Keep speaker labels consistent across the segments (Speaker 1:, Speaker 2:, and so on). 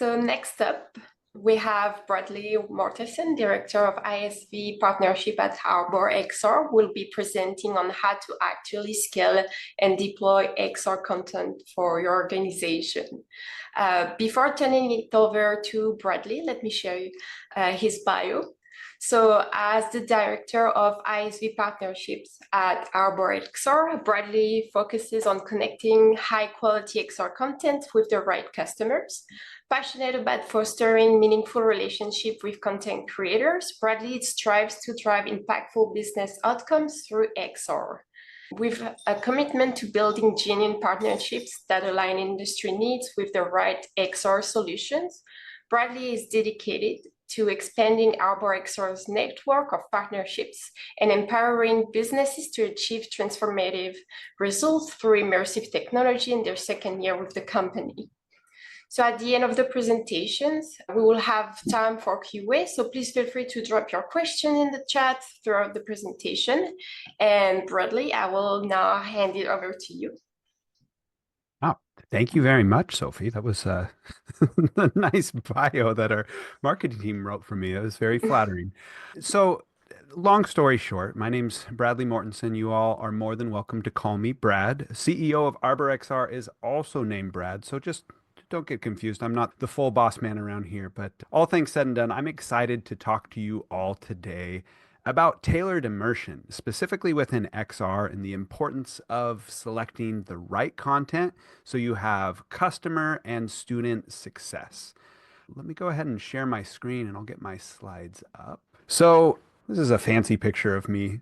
Speaker 1: So next up, we have Bradley Mortensen, Director of ISV Partnership at ArborXR, will be presenting on how to actually scale and deploy XR content for your organization. Before turning it over to Bradley, let me share his bio. So as the Director of ISV Partnerships at ArborXR, Bradley focuses on connecting high-quality XR content with the right customers. Passionate about fostering meaningful relationships with content creators, Bradley strives to drive impactful business outcomes through XR. With a commitment to building genuine partnerships that align industry needs with the right XR solutions, Bradley is dedicated to expanding ArborXR's network of partnerships and empowering businesses to achieve transformative results through immersive technology in their second year with the company. So at the end of the presentations, we will have time for Q&A, so please feel free to drop your question in the chat throughout the presentation. And Bradley, I will now hand it over to you.
Speaker 2: Wow, thank you very much, Sophie. That was a nice bio that our marketing team wrote for me. It was very flattering. So, long story short, my name's Bradley Mortensen. You all are more than welcome to call me Brad. CEO of ArborXR is also named Brad, so just don't get confused. I'm not the full boss man around here, but all things said and done, I'm excited to talk to you all today about tailored immersion, specifically within XR, and the importance of selecting the right content so you have customer and student success. Let me go ahead and share my screen and I'll get my slides up. So this is a fancy picture of me,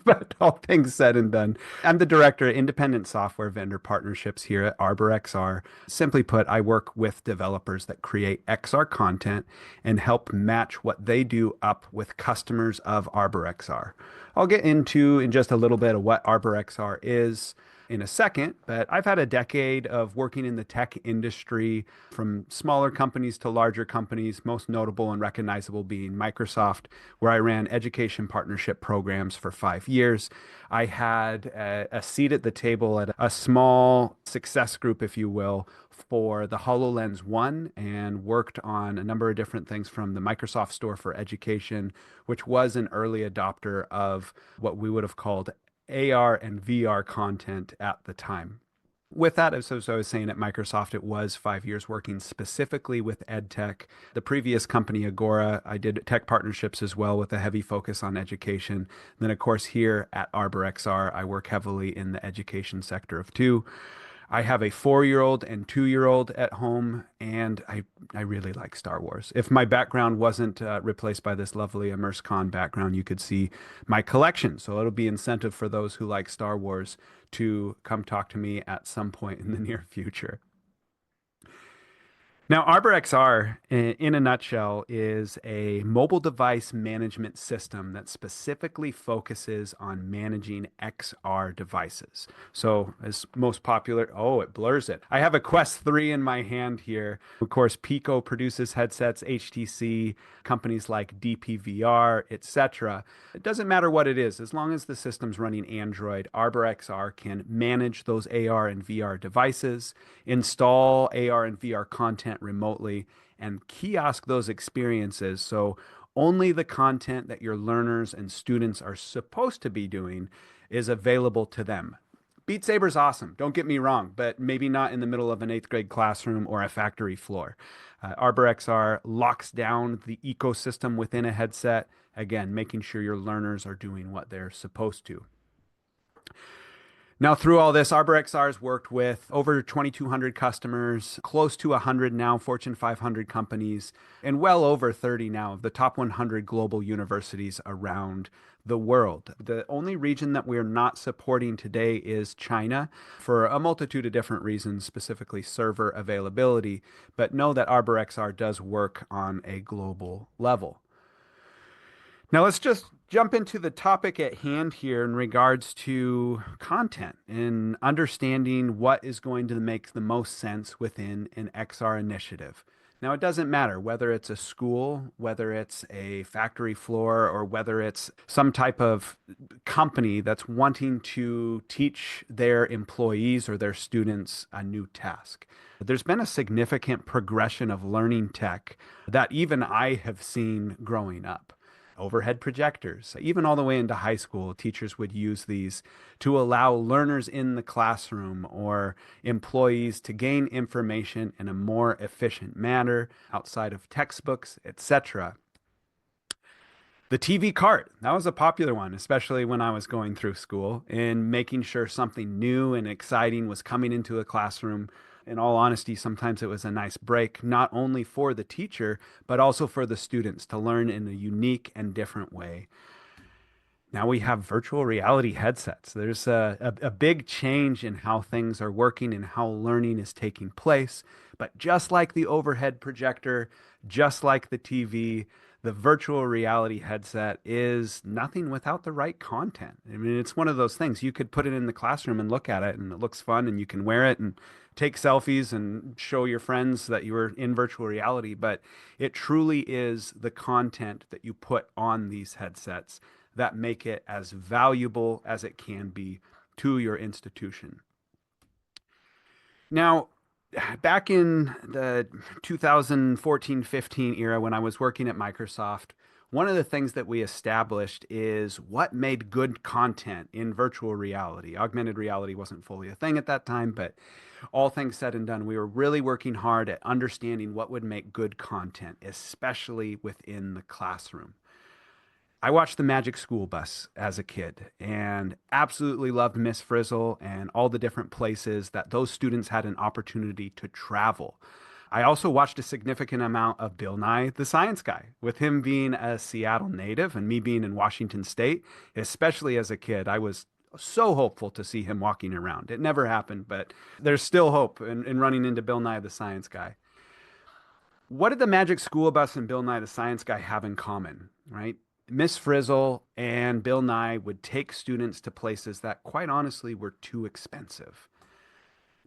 Speaker 2: but all things said and done, I'm the Director of Independent Software Vendor Partnerships here at ArborXR. Simply put, I work with developers that create XR content and help match what they do up with customers of ArborXR. I'll get into in just a little bit of what ArborXR is in a second, but I've had a decade of working in the tech industry, from smaller companies to larger companies, most notable and recognizable being Microsoft, where I ran education partnership programs for 5 years. I had a seat at the table at a small success group, if you will, for the HoloLens 1, and worked on a number of different things from the Microsoft Store for Education, which was an early adopter of what we would have called AR and VR content at the time. With that, as I was saying, at Microsoft, it was 5 years working specifically with EdTech. The previous company, Agora, I did tech partnerships as well with a heavy focus on education. And then, of course, here at ArborXR, I work heavily in the education sector of two. I have a 4-year-old and 2-year-old at home, and I really like Star Wars. If my background wasn't replaced by this lovely IMMERSEcon background, you could see my collection. So it'll be incentive for those who like Star Wars to come talk to me at some point in the near future. Now, ArborXR, in a nutshell, is a mobile device management system that specifically focuses on managing XR devices. So, as most popular, oh, it blurs it. I have a Quest 3 in my hand here. Of course, Pico produces headsets, HTC, companies like DPVR, etc. It doesn't matter what it is, as long as the system's running Android, ArborXR can manage those AR and VR devices, install AR and VR content remotely, and kiosk those experiences so only the content that your learners and students are supposed to be doing is available to them. Beat Saber's awesome, don't get me wrong, but maybe not in the middle of an 8th grade classroom or a factory floor. ArborXR locks down the ecosystem within a headset, again, making sure your learners are doing what they're supposed to. Now, through all this, ArborXR has worked with over 2,200 customers, close to 100 now Fortune 500 companies, and well over 30 now of the top 100 global universities around the world. The only region that we're not supporting today is China for a multitude of different reasons, specifically server availability, but know that ArborXR does work on a global level. Now let's just jump into the topic at hand here in regards to content and understanding what is going to make the most sense within an XR initiative. Now, it doesn't matter whether it's a school, whether it's a factory floor, or whether it's some type of company that's wanting to teach their employees or their students a new task. There's been a significant progression of learning tech that even I have seen growing up. Overhead projectors, even all the way into high school, teachers would use these to allow learners in the classroom or employees to gain information in a more efficient manner outside of textbooks, etc. The TV cart, that was a popular one, especially when I was going through school and making sure something new and exciting was coming into a classroom. In all honesty, sometimes it was a nice break, not only for the teacher, but also for the students to learn in a unique and different way. Now we have virtual reality headsets. There's a big change in how things are working and how learning is taking place. But just like the overhead projector, just like the TV, the virtual reality headset is nothing without the right content. I mean, it's one of those things. You could put it in the classroom and look at it, and it looks fun, and you can wear it and take selfies and show your friends that you were in virtual reality. But it truly is the content that you put on these headsets that make it as valuable as it can be to your institution. Now, back in the 2014-15 era when I was working at Microsoft, one of the things that we established is what made good content in virtual reality. Augmented reality wasn't fully a thing at that time, but all things said and done, we were really working hard at understanding what would make good content, especially within the classroom. I watched The Magic School Bus as a kid and absolutely loved Miss Frizzle and all the different places that those students had an opportunity to travel. I also watched a significant amount of Bill Nye the Science Guy, with him being a Seattle native and me being in Washington State, especially as a kid. I was so hopeful to see him walking around. It never happened, but there's still hope in running into Bill Nye the Science Guy. What did the Magic School Bus and Bill Nye the Science Guy have in common, right? Miss Frizzle and Bill Nye would take students to places that, quite honestly, were too expensive.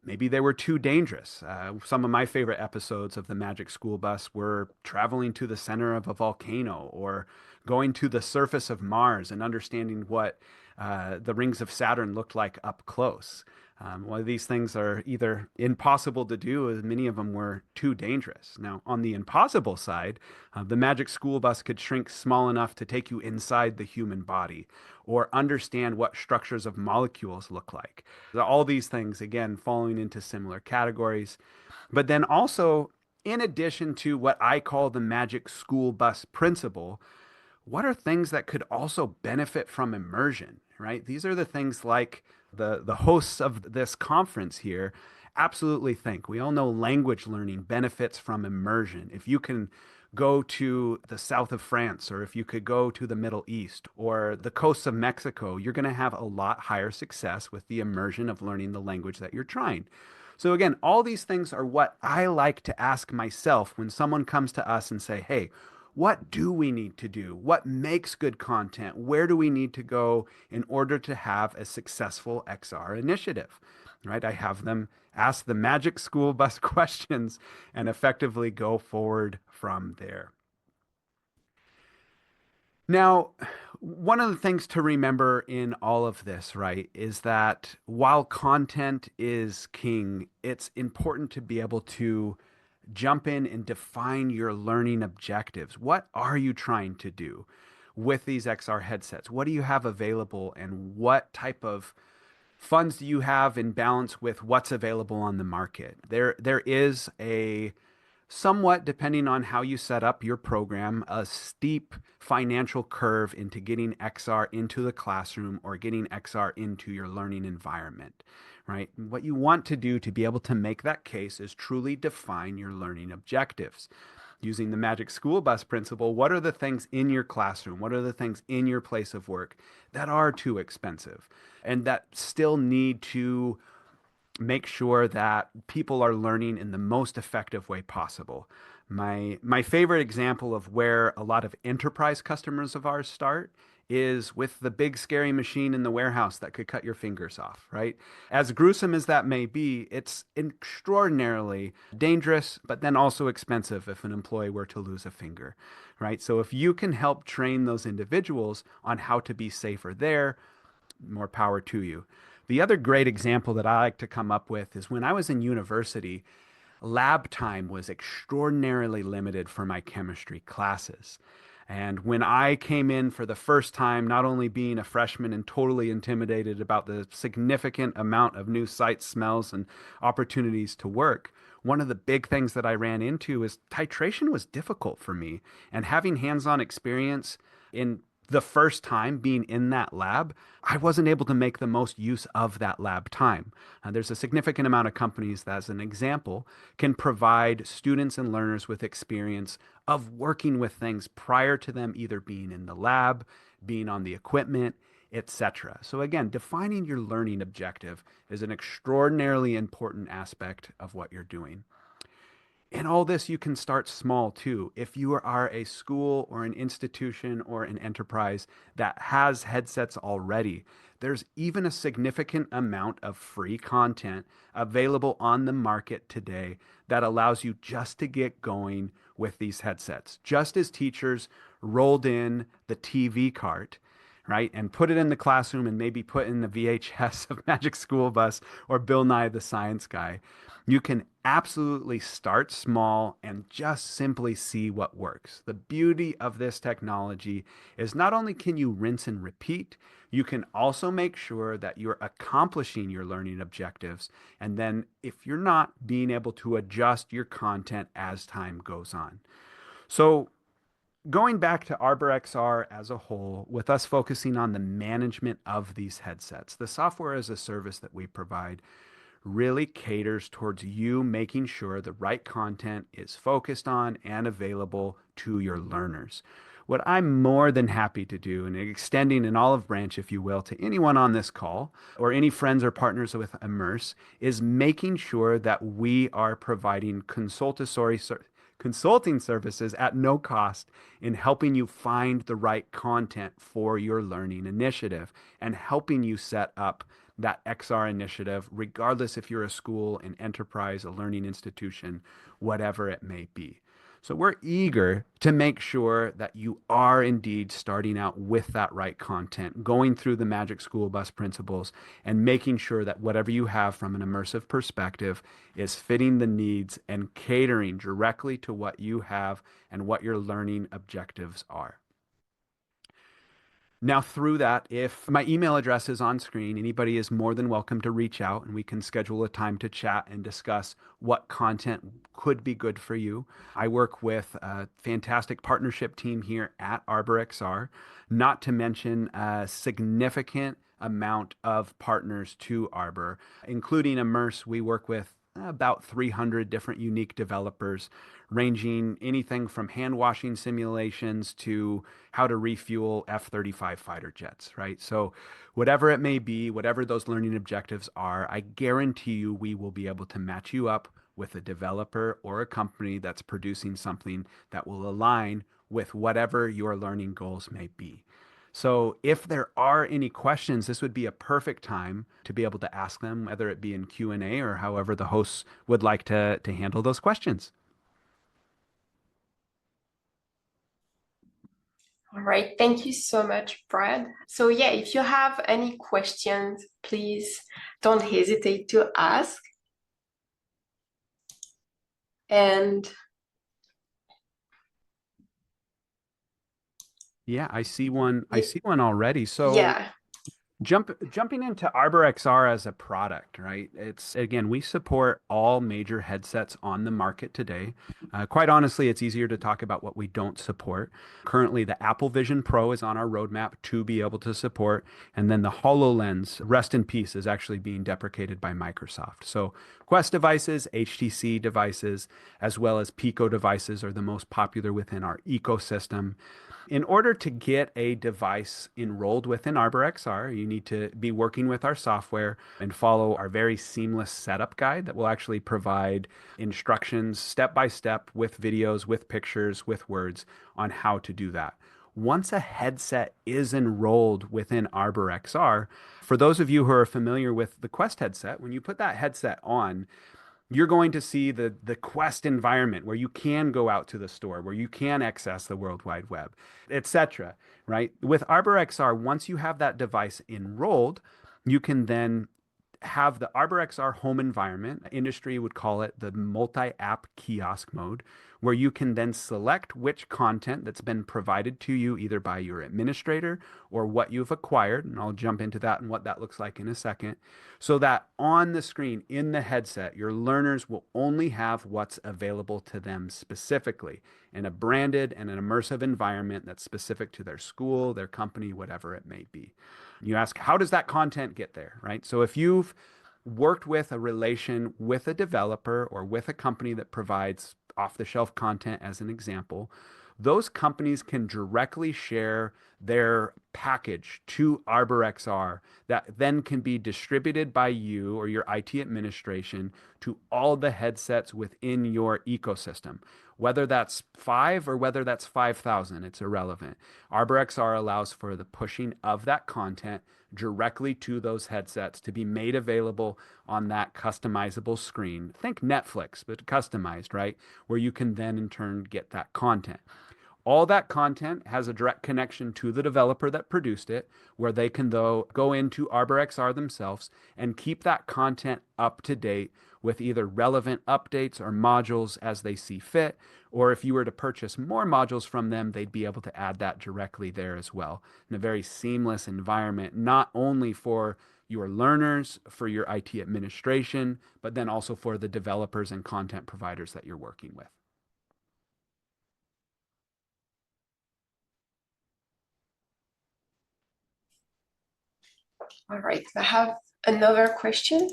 Speaker 2: Maybe they were too dangerous. Some of my favorite episodes of the Magic School Bus were traveling to the center of a volcano or going to the surface of Mars and understanding what the rings of Saturn looked like up close. Well, these things are either impossible to do, as many of them were too dangerous. Now, on the impossible side, the Magic School Bus could shrink small enough to take you inside the human body or understand what structures of molecules look like. All these things, again, falling into similar categories. But then also, in addition to what I call the Magic School Bus principle, what are things that could also benefit from immersion, right? These are the things like the hosts of this conference here absolutely think. We all know language learning benefits from immersion. If you can go to the south of France, or if you could go to the Middle East or the coasts of Mexico, you're going to have a lot higher success with the immersion of learning the language that you're trying. So again, all these things are what I like to ask myself when someone comes to us and say, "Hey, what do we need to do? What makes good content? Where do we need to go in order to have a successful XR initiative?" Right? I have them ask the Magic School Bus questions and effectively go forward from there. Now, one of the things to remember in all of this, right, is that while content is king, it's important to be able to jump in and define your learning objectives. What are you trying to do with these XR headsets? What do you have available, and what type of funds do you have in balance with what's available on the market? There is a somewhat, depending on how you set up your program, a steep financial curve into getting XR into the classroom or getting XR into your learning environment, right? What you want to do to be able to make that case is truly define your learning objectives. Using the Magic School Bus principle, what are the things in your classroom? What are the things in your place of work that are too expensive and that still need to make sure that people are learning in the most effective way possible? My favorite example of where a lot of enterprise customers of ours start is with the big scary machine in the warehouse that could cut your fingers off, right? As gruesome as that may be, it's extraordinarily dangerous, but then also expensive if an employee were to lose a finger, right? So if you can help train those individuals on how to be safer there, more power to you. The other great example that I like to come up with is when I was in university, lab time was extraordinarily limited for my chemistry classes. And when I came in for the first time, not only being a freshman and totally intimidated about the significant amount of new sights, smells, and opportunities to work, one of the big things that I ran into is titration was difficult for me. And having hands on experience in the first time being in that lab, I wasn't able to make the most use of that lab time. There's a significant amount of companies that, as an example, can provide students and learners with experience of working with things prior to them either being in the lab, being on the equipment, etc. So again, defining your learning objective is an extraordinarily important aspect of what you're doing. In all this, you can start small too. If you are a school or an institution or an enterprise that has headsets already, there's even a significant amount of free content available on the market today that allows you just to get going with these headsets. Just as teachers rolled in the TV cart, right, and put it in the classroom and maybe put in the VHS of Magic School Bus or Bill Nye the Science Guy, you can absolutely start small and just simply see what works. The beauty of this technology is not only can you rinse and repeat, you can also make sure that you're accomplishing your learning objectives. And then if you're not, being able to adjust your content as time goes on. So going back to ArborXR as a whole, with us focusing on the management of these headsets, the software as a service that we provide really caters towards you making sure the right content is focused on and available to your learners. What I'm more than happy to do, and extending an olive branch, if you will, to anyone on this call or any friends or partners with Immerse, is making sure that we are providing consulting services at no cost in helping you find the right content for your learning initiative and helping you set up that XR initiative, regardless if you're a school, an enterprise, a learning institution, whatever it may be. So we're eager to make sure that you are indeed starting out with that right content, going through the Magic School Bus principles, and making sure that whatever you have from an immersive perspective is fitting the needs and catering directly to what you have and what your learning objectives are. Now, through that, if my email address is on screen, anybody is more than welcome to reach out and we can schedule a time to chat and discuss what content could be good for you. I work with a fantastic partnership team here at ArborXR, not to mention a significant amount of partners to Arbor, including Immerse. We work with about 300 different unique developers, ranging anything from hand washing simulations to how to refuel F-35 fighter jets, right? So whatever it may be, whatever those learning objectives are, I guarantee you we will be able to match you up with a developer or a company that's producing something that will align with whatever your learning goals may be. So if there are any questions, this would be a perfect time to be able to ask them, whether it be in Q&A or however the hosts would like to handle those questions.
Speaker 1: All right, thank you so much, Brad. So yeah, if you have any questions, please don't hesitate to ask. And
Speaker 2: Yeah, I see one. I see one already. So
Speaker 1: yeah,
Speaker 2: jumping into ArborXR as a product, right? It's again, we support all major headsets on the market today. Quite honestly, it's easier to talk about what we don't support. Currently, the Apple Vision Pro is on our roadmap to be able to support, and then the HoloLens, rest in peace, is actually being deprecated by Microsoft. So Quest devices, HTC devices, as well as Pico devices are the most popular within our ecosystem. In order to get a device enrolled within ArborXR, you need to be working with our software and follow our very seamless setup guide that will actually provide instructions step by step with videos, with pictures, with words on how to do that. once a headset is enrolled within ArborXR, for those of you who are familiar with the Quest headset, when you put that headset on, you're going to see the Quest environment where you can go out to the store, where you can access the World Wide Web, etc. Right? With ArborXR, once you have that device enrolled, you can then have the ArborXR home environment. Industry would call it the multi-app kiosk mode, where you can then select which content that's been provided to you either by your administrator or what you've acquired. And I'll jump into that and what that looks like in a second. So that on the screen in the headset, your learners will only have what's available to them specifically in a branded and an immersive environment that's specific to their school, their company, whatever it may be. You ask, how does that content get there, right? So if you've worked with a relation with a developer or with a company that provides off-the-shelf content as an example, those companies can directly share their package to ArborXR that then can be distributed by you or your IT administration to all the headsets within your ecosystem. Whether that's 5 or whether that's 5,000, it's irrelevant. ArborXR allows for the pushing of that content directly to those headsets to be made available on that customizable screen. Think Netflix, but customized, right? Where you can then in turn get that content. All that content has a direct connection to the developer that produced it, where they can though go into ArborXR themselves and keep that content up to date with either relevant updates or modules as they see fit, or if you were to purchase more modules from them, they'd be able to add that directly there as well in a very seamless environment, not only for your learners, for your IT administration, but then also for the developers and content providers that you're working with.
Speaker 1: All right, I have another question.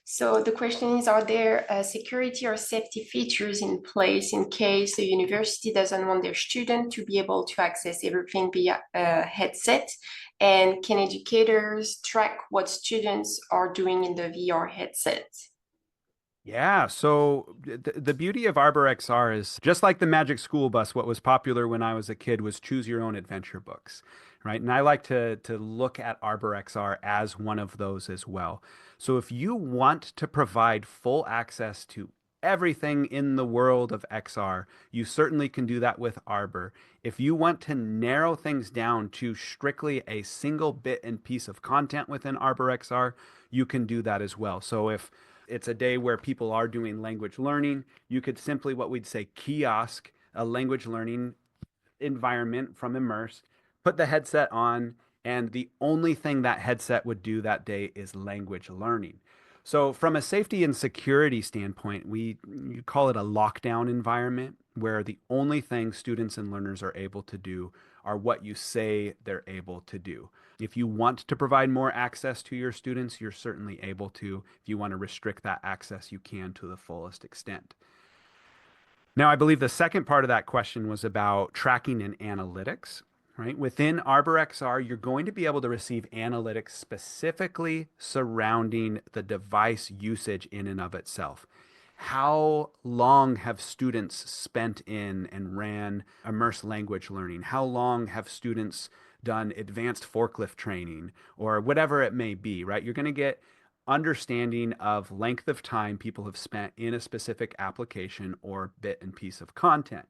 Speaker 1: So the question is, are there security or safety features in place in case a university doesn't want their student to be able to access everything via a headset? And can educators track what students are doing in the VR headset?
Speaker 2: Yeah, so the beauty of ArborXR is just like the Magic School Bus, what was popular when I was a kid was choose your own adventure books, right? And I like to look at ArborXR as one of those as well. So if you want to provide full access to everything in the world of XR, you certainly can do that with Arbor. If you want to narrow things down to strictly a single bit and piece of content within ArborXR, you can do that as well. So if it's a day where people are doing language learning, you could simply, what we'd say, kiosk a language learning environment from Immerse, put the headset on, and the only thing that headset would do that day is language learning. So, from a safety and security standpoint, you call it a lockdown environment where the only thing students and learners are able to do are what you say they're able to do. If you want to provide more access to your students, you're certainly able to. If you want to restrict that access, you can to the fullest extent. Now, I believe the second part of that question was about tracking and analytics, right? Within ArborXR, you're going to be able to receive analytics specifically surrounding the device usage in and of itself. How long have students spent in and ran immerse language learning? How long have students done advanced forklift training or whatever it may be, right? You're going to get understanding of length of time people have spent in a specific application or bit and piece of content.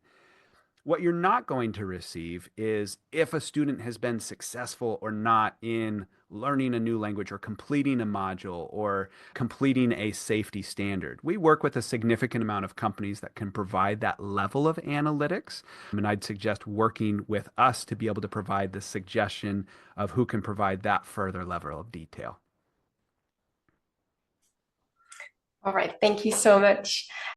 Speaker 2: What you're not going to receive is if a student has been successful or not in learning a new language or completing a module or completing a safety standard. We work with a significant amount of companies that can provide that level of analytics. And I'd suggest working with us to be able to provide the suggestion of who can provide that further level of detail.
Speaker 1: All right, thank you so much.